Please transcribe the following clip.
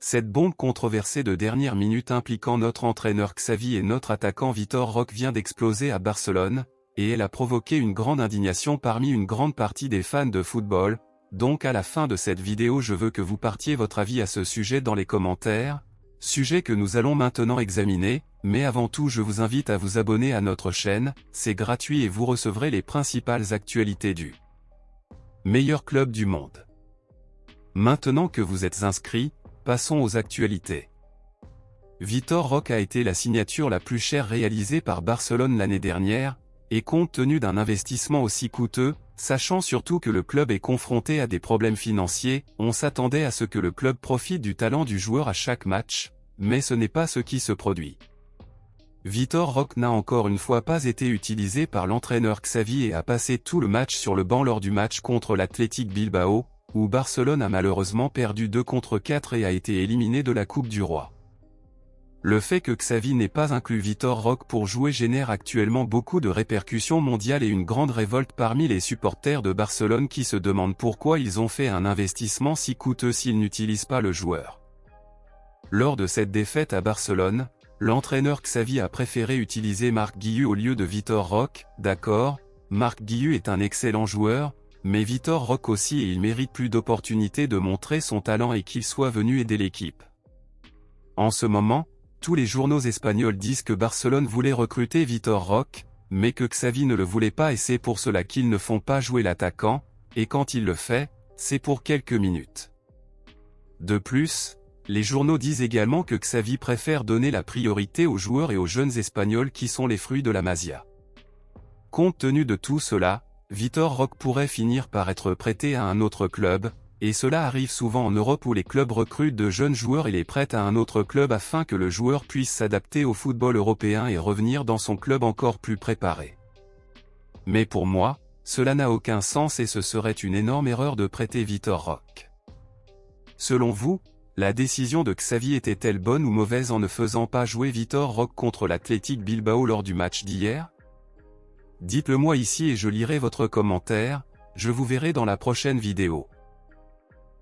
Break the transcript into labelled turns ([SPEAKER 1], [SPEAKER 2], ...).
[SPEAKER 1] Cette bombe controversée de dernière minute impliquant notre entraîneur Xavi et notre attaquant Vitor Roque vient d'exploser à Barcelone, et elle a provoqué une grande indignation parmi une grande partie des fans de football. Donc à la fin de cette vidéo je veux que vous partiez votre avis à ce sujet dans les commentaires, sujet que nous allons maintenant examiner, mais avant tout je vous invite à vous abonner à notre chaîne, c'est gratuit et vous recevrez les principales actualités du meilleur club du monde. Maintenant que vous êtes inscrits, passons aux actualités. Vitor Roque a été la signature la plus chère réalisée par Barcelone l'année dernière, et compte tenu d'un investissement aussi coûteux, sachant surtout que le club est confronté à des problèmes financiers, on s'attendait à ce que le club profite du talent du joueur à chaque match, mais ce n'est pas ce qui se produit. Vitor Roque n'a encore une fois pas été utilisé par l'entraîneur Xavi et a passé tout le match sur le banc lors du match contre l'Athletic Bilbao, où Barcelone a malheureusement perdu 2-4 et a été éliminé de la Coupe du Roi. Le fait que Xavi n'ait pas inclus Vitor Roque pour jouer génère actuellement beaucoup de répercussions mondiales et une grande révolte parmi les supporters de Barcelone qui se demandent pourquoi ils ont fait un investissement si coûteux s'ils n'utilisent pas le joueur. Lors de cette défaite à Barcelone, l'entraîneur Xavi a préféré utiliser Marc Guiu au lieu de Vitor Roque. D'accord, Marc Guiu est un excellent joueur, mais Vitor Roque aussi et il mérite plus d'opportunités de montrer son talent et qu'il soit venu aider l'équipe. En ce moment, tous les journaux espagnols disent que Barcelone voulait recruter Vitor Roque, mais que Xavi ne le voulait pas et c'est pour cela qu'ils ne font pas jouer l'attaquant, et quand il le fait, c'est pour quelques minutes. De plus, les journaux disent également que Xavi préfère donner la priorité aux joueurs et aux jeunes espagnols qui sont les fruits de la Masia. Compte tenu de tout cela, Vitor Roque pourrait finir par être prêté à un autre club, et cela arrive souvent en Europe où les clubs recrutent de jeunes joueurs et les prêtent à un autre club afin que le joueur puisse s'adapter au football européen et revenir dans son club encore plus préparé. Mais pour moi, cela n'a aucun sens et ce serait une énorme erreur de prêter Vitor Roque. Selon vous, la décision de Xavi était-elle bonne ou mauvaise en ne faisant pas jouer Vitor Roque contre l'Athletic Bilbao lors du match d'hier? Dites-le moi ici et je lirai votre commentaire, je vous verrai dans la prochaine vidéo.